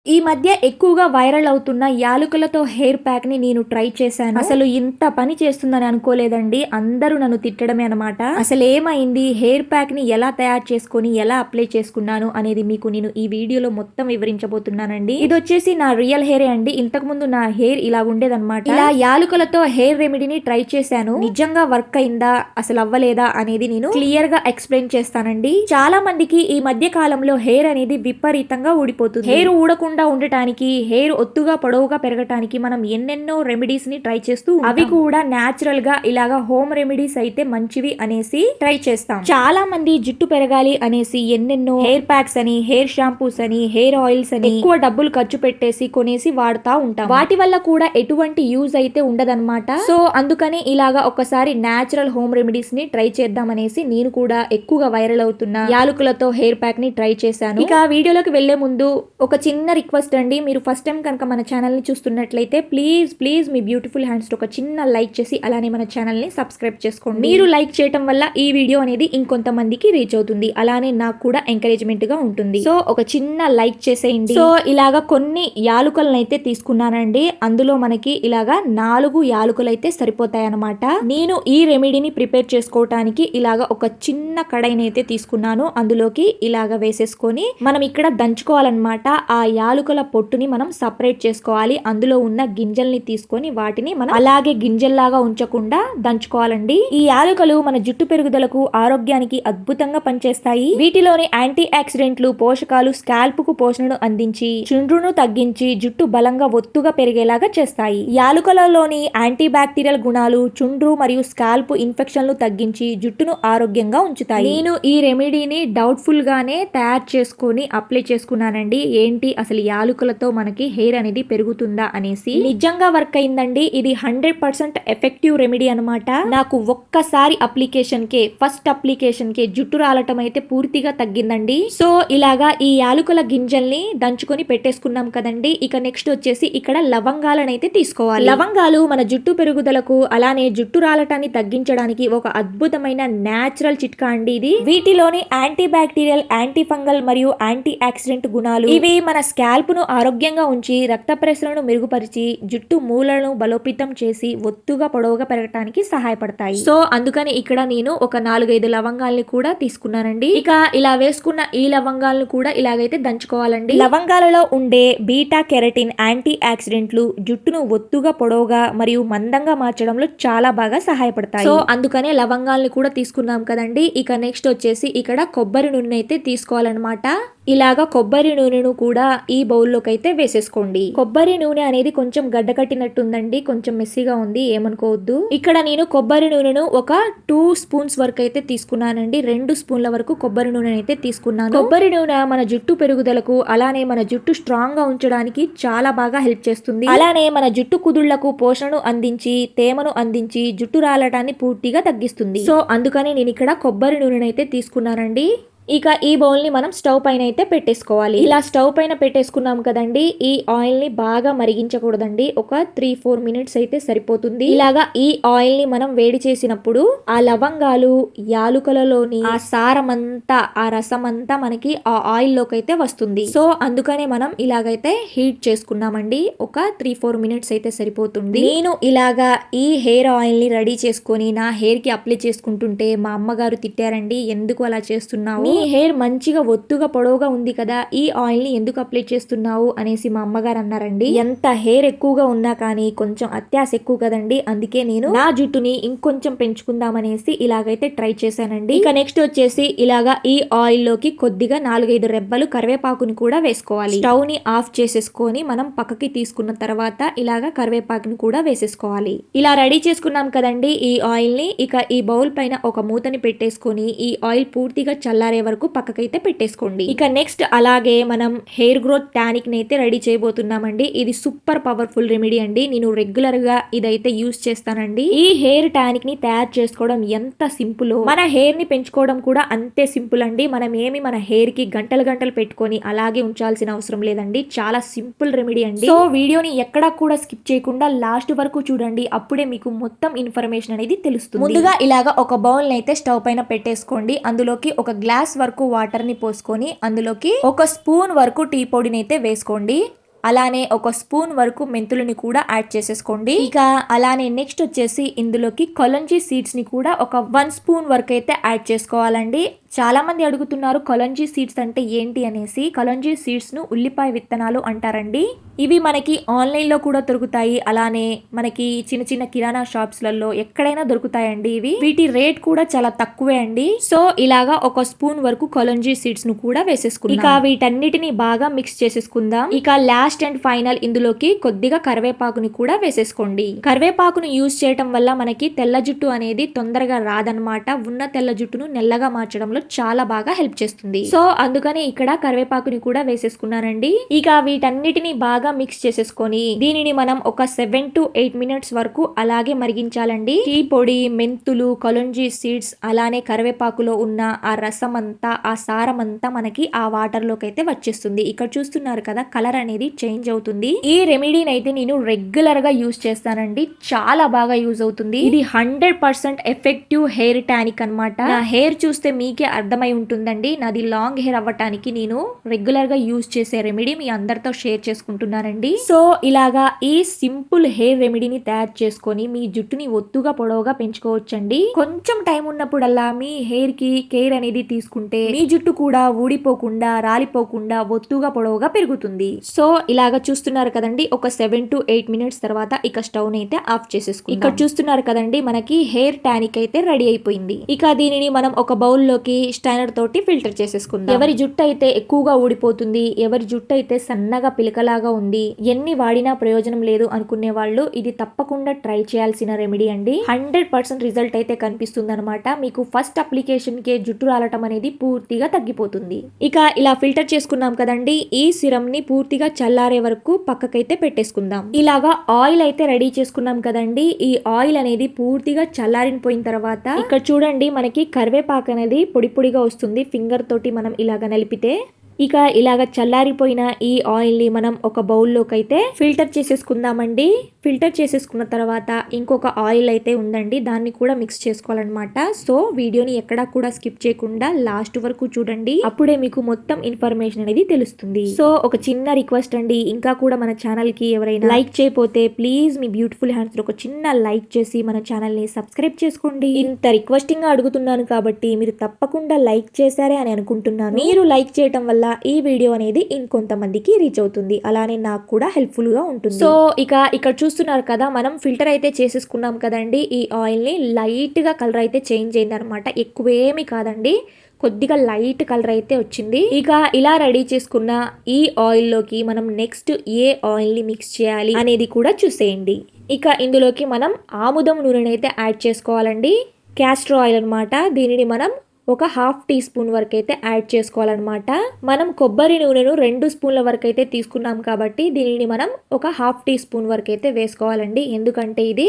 ఈ మధ్య ఎక్కువగా వైరల్ అవుతున్న యాలుకలతో హెయిర్ ప్యాక్ ని నేను ట్రై చేశాను. అసలు ఇంత పని చేస్తుందని అనుకోలేదండి. అందరూ నన్ను తిట్టడమే అనమాట. అసలు ఏమైంది, హెయిర్ ప్యాక్ ని ఎలా తయారు చేసుకొని ఎలా అప్లై చేసుకున్నాను అనేది మీకు నేను ఈ వీడియోలో మొత్తం వివరించబోతున్నానండి. ఇది వచ్చేసి నా రియల్ హెయిర్ అండి. ఇంతకు ముందు నా హెయిర్ ఇలా ఉండేదన్నమాట. ఇలా యాలుకలతో హెయిర్ రెమెడీని ట్రై చేశాను. నిజంగా వర్క్ అయిందా అసలు అవ్వలేదా అనేది నేను క్లియర్ గా ఎక్స్ప్లెయిన్ చేస్తానండి. చాలా మందికి ఈ మధ్య కాలంలో హెయిర్ అనేది విపరీతంగా ఊడిపోతుంది. హెయిర్ ఊడకుండా ఉండటానికి, హెయిర్ ఒత్తుగా పొడవుగా పెరగటానికి మనం ఎన్నెన్నో రెమెడీస్ ని ట్రై చేస్తూ అవి కూడా న్యాచురల్ గా ఇలాగా హోమ్ రెమెడీస్ అయితే మంచివి అనేసి ట్రై చేస్తాం. చాలా మంది జుట్టు పెరగాలి అనేసి ఎన్నెన్నో హెయిర్ ప్యాక్స్ అని, హెయిర్ షాంపూస్ అని, హెయిర్ ఆయిల్స్ అని ఎక్కువ డబ్బులు ఖర్చు పెట్టేసి కొనేసి వాడుతా ఉంటాం. వాటి వల్ల కూడా ఎటువంటి యూజ్ అయితే ఉండదన్నమాట. సో అందుకని ఇలాగా ఒకసారి న్యాచురల్ హోమ్ రెమెడీస్ ని ట్రై చేద్దాం అనేసి నేను కూడా ఎక్కువగా వైరల్ అవుతున్న యాలకులతో హెయిర్ ప్యాక్ ని ట్రై చేశాను. ఇక వీడియోలోకి వెళ్లే ముందు ఒక చిన్న రిక్వెస్ట్ అండి. మీరు ఫస్ట్ టైం కనుక మన ఛానల్ ని చూస్తున్నట్లయితే ప్లీజ్ మీ బ్యూటిఫుల్ హ్యాండ్స్ తో ఒక చిన్న లైక్ చేసి అలానే మన ఛానల్ ని సబ్స్క్రైబ్ చేసుకోండి. మీరు లైక్ చేయటం వల్ల ఈ వీడియో అనేది ఇంకొంతమందికి రీచ్ అవుతుంది. అలానే నాకు కూడా ఎంకరేజ్మెంట్ గా ఉంటుంది. సో ఒక చిన్న లైక్ చేసేయండి. సో ఇలాగా కొన్ని యాలుకలను అయితే తీసుకున్నానండి. అందులో మనకి ఇలాగా 4 యాలుకలు అయితే సరిపోతాయి అన్నమాట. నేను ఈ రెమెడీని ప్రిపేర్ చేసుకోవటానికి ఇలాగా ఒక చిన్న కడాయిని అయితే తీసుకున్నాను. అందులోకి ఇలాగా వేసేసుకొని మనం ఇక్కడ దంచుకోవాలన్నమాట. ఆ యాలుకల పొట్టుని మనం సపరేట్ చేసుకోవాలి. అందులో ఉన్న గింజల్ని తీసుకొని వాటిని మనం అలాగే గింజల్లాగా ఉంచకుండా దంచుకోవాలండి. ఈ యాలుకలు మన జుట్టు పెరుగుదలకు, ఆరోగ్యానికి అద్భుతంగా పనిచేస్తాయి. వీటిలోని యాంటీ ఆక్సిడెంట్లు, పోషకాలు స్కాల్ప్ కు పోషణను అందించి చుండ్రును తగ్గించి జుట్టు బలంగా ఒత్తుగా పెరిగేలాగా చేస్తాయి. యాలుకలలోని యాంటీ బ్యాక్టీరియల్ గుణాలు చుండ్రు మరియు స్కాల్ప్ ఇన్ఫెక్షన్లు తగ్గించి జుట్టును ఆరోగ్యంగా ఉంచుతాయి. నేను ఈ రెమెడీని డౌట్ఫుల్ గానే తయారు చేసుకొని అప్లై చేసుకున్నానండి. ఏంటి అసలు యాలుకలతో మనకి హెయిర్ అనేది పెరుగుతుందా అనేసి. నిజంగా వర్క్ అయిందండి. ఇది 100% ఎఫెక్టివ్ రెమెడీ అనమాట. నాకు ఒక్కసారి అప్లికేషన్ కే, ఫస్ట్ అప్లికేషన్ కే జుట్టు రాలటం అయితే పూర్తిగా తగ్గిందండి. సో ఇలాగా ఈ యాలుకల గింజల్ని దంచుకొని పెట్టేసుకున్నాం కదండి. ఇక నెక్స్ట్ వచ్చేసి ఇక్కడ లవంగాలను అయితే తీసుకోవాలి. లవంగాలు మన జుట్టు పెరుగుదలకు అలానే జుట్టు రాలటాన్ని తగ్గించడానికి ఒక అద్భుతమైన న్యాచురల్ చిట్కా అండి ఇది. వీటిలోని యాంటీ బ్యాక్టీరియల్, యాంటీ ఫంగల్ మరియు యాంటీ ఆక్సిడెంట్ గుణాలు ఇవి మన స్కాల్ప్ ను ఆరోగ్యంగా ఉంచి రక్త ప్రసరణను మెరుగుపరిచి జుట్టు మూలను బలోపేతం చేసి ఒత్తుగా పొడవుగా పెరగటానికి సహాయపడతాయి. సో అందుకని ఇక్కడ నేను ఒక 4-5 లవంగాల్ని కూడా తీసుకున్నానండి. ఇక ఇలా వేసుకున్న ఈ లవంగాలను కూడా ఇలాగైతే దంచుకోవాలండి. లవంగాలలో ఉండే బీటా కెరటిన్ యాంటీ ఆక్సిడెంట్లు జుట్టును ఒత్తుగా పొడవుగా మరియు మందంగా మార్చడంలో చాలా బాగా సహాయపడతాయి. సో అందుకనే లవంగాల్ని కూడా తీసుకున్నాం కదండి. ఇక నెక్స్ట్ వచ్చేసి ఇక్కడ కొబ్బరి నూనె అయితే తీసుకోవాలన్నమాట. ఇలాగా కొబ్బరి నూనెను కూడా ఈ బౌల్లోకి అయితే వేసేసుకోండి. కొబ్బరి నూనె అనేది కొంచెం గడ్డ కట్టినట్టుందండి, కొంచెం మెస్సీగా ఉంది, ఏమనుకోవద్దు. ఇక్కడ నేను కొబ్బరి నూనెను ఒక 2 స్పూన్స్ వరకు అయితే తీసుకున్నానండి. 2 స్పూన్ల వరకు కొబ్బరి నూనె అయితే తీసుకున్నాను. కొబ్బరి నూనె మన జుట్టు పెరుగుదలకు అలానే మన జుట్టు స్ట్రాంగ్ గా ఉంచడానికి చాలా బాగా హెల్ప్ చేస్తుంది. అలానే మన జుట్టు కుదుళ్లకు పోషణను అందించి తేమను అందించి జుట్టు రాలటాన్ని పూర్తిగా తగ్గిస్తుంది. సో అందుకని నేను ఇక్కడ కొబ్బరి నూనెను అయితే తీసుకున్నానండి. ఇక ఈ బౌల్ ని మనం స్టవ్ పైన అయితే పెట్టేసుకోవాలి. ఇలా స్టవ్ పైన పెట్టేసుకున్నాం కదండి. ఈ ఆయిల్ ని బాగా మరిగించకూడదండి. ఒక 3-4 మినిట్స్ అయితే సరిపోతుంది. ఇలాగా ఈ ఆయిల్ ని మనం వేడి చేసినప్పుడు ఆ లవంగాలు, యాలుకలలోని ఆ సారమంతా, ఆ రసమంతా మనకి ఆ ఆయిల్ లోకి అయితే వస్తుంది. సో అందుకనే మనం ఇలాగైతే హీట్ చేసుకున్నామండి. ఒక 3-4 మినిట్స్ అయితే సరిపోతుంది. నేను ఇలాగా ఈ హెయిర్ ఆయిల్ ని రెడీ చేసుకొని నా హెయిర్ కి అప్లై చేసుకుంటుంటే మా అమ్మగారు తిట్టారండి, ఎందుకు అలా చేస్తున్నావు, నీ హెయిర్ మంచిగా ఒత్తుగా పొడవుగా ఉంది కదా, ఈ ఆయిల్ ని ఎందుకు అప్లై చేస్తున్నావు అనేసి మా అమ్మగారు అన్నారండి. ఎంత హెయిర్ ఎక్కువగా ఉన్నా కానీ కొంచెం అత్యాశ ఎక్కువ కదండి, అందుకే నేను నా జుట్టుని ఇంకొంచెం పెంచుకుందామనేసి ఇలాగైతే ట్రై చేశానండి. ఇక నెక్స్ట్ వచ్చేసి ఇలాగా ఈ ఆయిల్ లోకి కొద్దిగా 4-5 రెబ్బలు కరివేపాకుని కూడా వేసుకోవాలి. స్టవ్ ని ఆఫ్ చేసేసుకొని మనం పక్కకి తీసుకున్న తర్వాత ఇలాగా కరివేపాకుని కూడా వేసేసుకోవాలి. ఇలా రెడీ చేసుకున్నాం కదండి ఈ ఆయిల్ ని. ఇక ఈ బౌల్ పైన ఒక మూతని పెట్టేసుకొని ఈ ఆయిల్ పూర్తిగా చల్లారే వరకు పక్కకైతే పెట్టేసుకోండి. ఇక నెక్స్ట్ అలాగే మనం హెయిర్ గ్రోత్ టానిక్ ని అయితే రెడీ చేయబోతున్నామండి. ఇది సూపర్ పవర్ఫుల్ రెమెడీ అండి. నేను రెగ్యులర్ గా ఇదైతే యూస్ చేస్తానండి. ఈ హెయిర్ టానిక్ ని తయారు చేసుకోవడం ఎంత సింపుల్, మన హెయిర్ ని పెంచుకోవడం కూడా అంతే సింపుల్ అండి. మనం ఏమి మన హెయిర్ కి గంటలు పెట్టుకొని అలాగే ఉంచాల్సిన అవసరం లేదండి. చాలా సింపుల్ రెమెడీ అండి. సో వీడియోని ఎక్కడా కూడా స్కిప్ చేయకుండా లాస్ట్ వరకు చూడండి. అప్పుడే మీకు మొత్తం ఇన్ఫర్మేషన్ అనేది తెలుస్తుంది. ముందుగా ఇలాగా ఒక బౌల్ ని అయితే స్టవ్ పైన పెట్టేసుకోండి. అందులోకి ఒక గ్లాస్ గ్లాస్ వరకు వాటర్ ని పోసుకొని అందులోకి 1 స్పూన్ వరకు టీ పొడిని అయితే వేసుకోండి. అలానే 1 స్పూన్ వరకు మెంతులని కూడా యాడ్ చేసేసుకోండి. ఇక అలానే నెక్స్ట్ వచ్చేసి ఇందులోకి కొలంజీ సీడ్స్ ని కూడా ఒక 1 స్పూన్ వరకు అయితే యాడ్ చేసుకోవాలండి. చాలా మంది అడుగుతున్నారు కొలంజీ సీడ్స్ అంటే ఏంటి అనేసి. కొలంజీ సీడ్స్ ను ఉల్లిపాయ విత్తనాలు అంటారండి. ఇవి మనకి ఆన్లైన్ లో కూడా దొరుకుతాయి. అలానే మనకి చిన్న చిన్న కిరాణా షాప్స్ లలో ఎక్కడైనా దొరుకుతాయండి ఇవి. వీటి రేట్ కూడా చాలా తక్కువే అండి. సో ఇలాగా 1 స్పూన్ వరకు కొలంజీ సీడ్స్ ను కూడా వేసేసుకుందాం. ఇక వీటన్నిటిని బాగా మిక్స్ చేసేసుకుందాం. ఇక లాస్ట్ అండ్ ఫైనల్ ఇందులోకి కొద్దిగా కరివేపాకుని కూడా వేసేసుకోండి. కరివేపాకును యూజ్ చేయటం వల్ల మనకి తెల్ల జుట్టు అనేది తొందరగా రాదనమాట. ఉన్న తెల్ల జుట్టును నెల్లగా మార్చడంలో చాలా బాగా హెల్ప్ చేస్తుంది. సో అందుకని ఇక్కడ కరివేపాకుని కూడా వేసేసుకున్నానండి. ఇక వీటన్నిటిని బాగా మిక్స్ చేసేసుకొని దీనిని మనం ఒక 7 to 8 మినిట్స్ వరకు అలాగే మరిగించాలండి. టీ పొడి, మెంతులు, కొలంజీ సీడ్స్ అలానే కరివేపాకులో ఉన్న ఆ రసం అంతా, ఆ సారం అంతా మనకి ఆ వాటర్ లోకి అయితే వచ్చేస్తుంది. ఇక్కడ చూస్తున్నారు కదా కలర్ అనేది చేంజ్ అవుతుంది. ఈ రెమెడీని అయితే నేను రెగ్యులర్ గా యూజ్ చేస్తానండి. చాలా బాగా యూజ్ అవుతుంది. ఇది 100% ఎఫెక్టివ్ హెయిర్ టానిక్ అన్నమాట. నా హెయిర్ చూస్తే మీకే అర్థమై ఉంటుందండి. నాది లాంగ్ హెయిర్ అవ్వటానికి నేను రెగ్యులర్ గా యూజ్ చేసే రెమెడీ మీ అందరితో షేర్ చేసుకుంటున్నానండి. సో ఇలాగా ఈ సింపుల్ హెయిర్ రెమెడీని తయారు చేసుకొని మీ జుట్టుని ఒత్తుగా పొడవుగా పెంచుకోవచ్చండి. కొంచెం టైం ఉన్నప్పుడల్లా మీ హెయిర్ కి కేర్ అనేది తీసుకుంటే మీ జుట్టు కూడా ఊడిపోకుండా, రాలిపోకుండా ఒత్తుగా పొడవుగా పెరుగుతుంది. సో ఇలాగా చూస్తున్నారు కదండి. ఒక 7 to 8 మినిట్స్ తర్వాత ఇక స్టవ్ అయితే ఆఫ్ చేసేసుకుందాం. ఇక్కడ చూస్తున్నారు కదండి మనకి హెయిర్ టానిక్ అయితే రెడీ అయిపోయింది. ఇక దీనిని మనం ఒక బౌల్ లోకి స్టైనర్ తోటి ఫిల్టర్ చేసేసుకుందాం. ఎవరి జుట్టు అయితే ఎక్కువగా ఊడిపోతుంది, ఎవరి జుట్టు అయితే సన్నగా పిలకలాగా ఉంది, ఎన్ని వాడినా ప్రయోజనం లేదు అనుకునే వాళ్ళు ఇది తప్పకుండా ట్రై చేయాల్సిన రెమెడీ అండి. 100% రిజల్ట్ అయితే కనిపిస్తుంది అనమాట. మీకు ఫస్ట్ అప్లికేషన్ కే జుట్టు రాలటం అనేది పూర్తిగా తగ్గిపోతుంది. ఇక ఇలా ఫిల్టర్ చేసుకున్నాం కదండి. ఈ సిరం ని పూర్తిగా చల్లారే వరకు పక్కకైతే పెట్టేసుకుందాం. ఇలాగా ఆయిల్ అయితే రెడీ చేసుకున్నాం కదండి. ఈ ఆయిల్ అనేది పూర్తిగా చల్లారిపోయిన తర్వాత ఇక్కడ చూడండి మనకి కరివేపాకు అనేది పొడి పొడిగా వస్తుంది. ఫింగర్ తోటి మనం ఇలాగ నలిపితే ఇక ఇలాగ చల్లారిపోయిన ఈ ఆయిల్ ని మనం ఒక బౌల్లోకి అయితే ఫిల్టర్ చేసేసుకుందామండి. ఫిల్టర్ చేసేసుకున్న తర్వాత ఇంకొక ఆయిల్ అయితే ఉందండి, దాన్ని కూడా మిక్స్ చేసుకోవాలన్నమాట. సో వీడియోని ఎక్కడా కూడా స్కిప్ చేయకుండా లాస్ట్ వరకు చూడండి, అప్పుడే మీకు మొత్తం ఇన్ఫర్మేషన్ అనేది తెలుస్తుంది. సో ఒక చిన్న రిక్వెస్ట్ అండి, ఇంకా కూడా మన ఛానల్ కి ఎవరైనా లైక్ చేయకపోతే ప్లీజ్ మీ బ్యూటిఫుల్ హ్యాండ్స్ తో ఒక చిన్న లైక్ చేసి మన ఛానల్ ని సబ్స్క్రైబ్ చేసుకోండి. ఇంత రిక్వెస్టింగ్ గా అడుగుతున్నాను కాబట్టి మీరు తప్పకుండా లైక్ చేశారే అని అనుకుంటున్నాను. మీరు లైక్ చేయటం వల్ల ఈ వీడియో అనేది ఇంకొంతమందికి రీచ్ అవుతుంది, అలానే నాకు కూడా హెల్ప్ఫుల్ గా ఉంటుంది. సో ఇక ఇక్కడ చూస్తున్నారు కదా, మనం ఫిల్టర్ అయితే చేసేసుకున్నాం కదండి. ఈ ఆయిల్ ని లైట్ గా కలర్ అయితే చేంజ్ అయింది అనమాట, ఎక్కువేమి కాదండి, కొద్దిగా లైట్ కలర్ అయితే వచ్చింది. ఇక ఇలా రెడీ చేసుకున్న ఈ ఆయిల్ లోకి మనం నెక్స్ట్ ఏ ఆయిల్ ని మిక్స్ చేయాలి అనేది కూడా చూసేయండి. ఇక ఇందులోకి మనం ఆముదం నూనెని అయితే యాడ్ చేసుకోవాలండి. క్యాస్టర్ ఆయిల్ అనమాట. దీనిని మనం ఒక 1/2 టీ స్పూన్ వరకు అయితే యాడ్ చేసుకోవాలన్నమాట. మనం కొబ్బరి నూనెను 2 స్పూన్ల వరకు అయితే తీసుకున్నాం కాబట్టి దీనిని మనం ఒక 1/2 టీ స్పూన్ వరకు అయితే వేసుకోవాలండి. ఎందుకంటే ఇది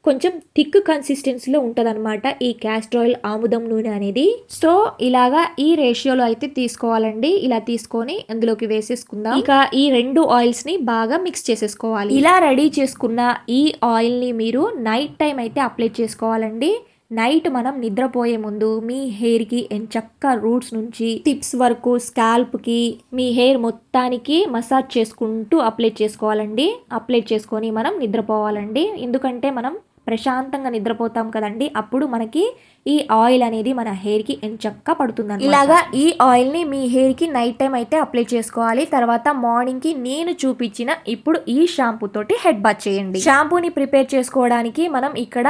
కొంచెం థిక్ కన్సిస్టెన్సీలో ఉంటదన్నమాట ఈ క్యాస్టర్ ఆయిల్, ఆముదం నూనె అనేది. సో ఇలాగా ఈ రేషియోలో అయితే తీసుకోవాలండి. ఇలా తీసుకొని అందులోకి వేసేసుకుందాం. ఇక ఈ 2 ఆయిల్స్ ని బాగా మిక్స్ చేసేసుకోవాలి. ఇలా రెడీ చేసుకున్న ఈ ఆయిల్ ని మీరు నైట్ టైం అయితే అప్లై చేసుకోవాలండి. నైట్ మనం నిద్రపోయే ముందు మీ హెయిర్ కి ఎంచక్క రూట్స్ నుంచి టిప్స్ వరకు స్కాల్ప్ కి మీ హెయిర్ మొత్తానికి మసాజ్ చేసుకుంటూ అప్లై చేసుకోవాలండి. అప్లై చేసుకొని మనం నిద్రపోవాలండి. ఎందుకంటే మనం ప్రశాంతంగా నిద్రపోతాం కదండి, అప్పుడు మనకి ఈ ఆయిల్ అనేది మన హెయిర్ కి ఎంచక్క పడుతుంది. ఇలాగా ఈ ఆయిల్ ని మీ హెయిర్ కి నైట్ టైం అయితే అప్లై చేసుకోవాలి. తర్వాత మార్నింగ్ కి నేను చూపించిన ఇప్పుడు ఈ షాంపూ తోటి హెడ్ బాత్ చేయండి. షాంపూని ప్రిపేర్ చేసుకోవడానికి మనం ఇక్కడ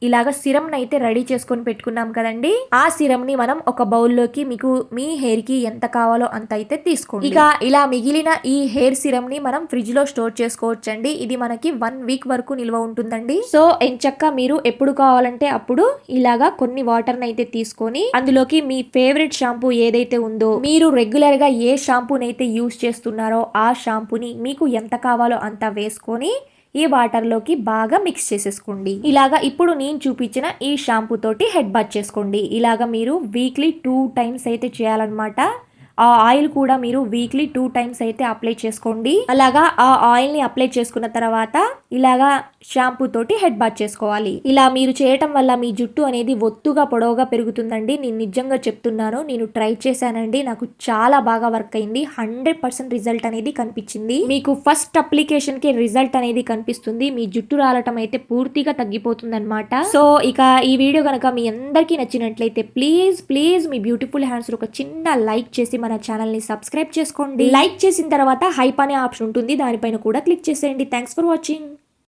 ఇలాగ సిరం అయితే రెడీ చేసుకొని పెట్టుకున్నాం కదండి. ఆ సిరం ని మనం ఒక బౌల్లోకి మీకు మీ హెయిర్ కి ఎంత కావాలో అంత అయితే తీసుకోండి. ఇక ఇలా మిగిలిన ఈ హెయిర్ సిరం ని మనం ఫ్రిడ్జ్ లో స్టోర్ చేసుకోవచ్చండి. ఇది మనకి 1 వీక్ వరకు నిల్వ ఉంటుందండి. సో ఎంచక్క మీరు ఎప్పుడు కావాలంటే అప్పుడు ఇలాగా కొన్ని వాటర్ ని అయితే తీసుకొని అందులోకి మీ ఫేవరెట్ షాంపూ ఏదైతే ఉందో, మీరు రెగ్యులర్ గా ఏ షాంపూని అయితే యూస్ చేస్తున్నారో ఆ షాంపూని మీకు ఎంత కావాలో అంత వేసుకొని ఈ వాటర్ లోకి బాగా మిక్స్ చేసేసుకోండి. ఇలాగా ఇప్పుడు నేను చూపించిన ఈ షాంపూ తోటి హెడ్ బాత్ చేసుకోండి. ఇలాగా మీరు వీక్లీ 2 టైమ్స్ అయితే చేయాలన్నమాట. ఆ ఆయిల్ కూడా మీరు వీక్లీ 2 టైమ్స్ అయితే అప్లై చేసుకోండి. అలాగా ఆ ఆయిల్ ని అప్లై చేసుకున్న తర్వాత ఇలాగా షాంపూ తోటి హెడ్ బాత్ చేసుకోవాలి. ఇలా మీరు చేయటం వల్ల మీ జుట్టు అనేది ఒత్తుగా పొడవుగా పెరుగుతుందండి. నేను నిజంగా చెప్తున్నాను, నేను ట్రై చేశానండి, నాకు చాలా బాగా వర్క్ అయింది. 100% రిజల్ట్ అనేది కనిపించింది. మీకు ఫస్ట్ అప్లికేషన్ కి రిజల్ట్ అనేది కనిపిస్తుంది. మీ జుట్టు రాలటం అయితే పూర్తిగా తగ్గిపోతుంది అనమాట. సో ఇక ఈ వీడియో కనుక మీ అందరికీ నచ్చినట్లయితే ప్లీజ్ మీ బ్యూటిఫుల్ హ్యాండ్స్ ఒక చిన్న లైక్ చేసి మన ఛానల్ ని సబ్స్క్రైబ్ చేసుకోండి. లైక్ చేసిన తర్వాత హైప్ అనే ఆప్షన్ ఉంటుంది, దానిపైన కూడా క్లిక్ చేసేయండి. Thanks for watching.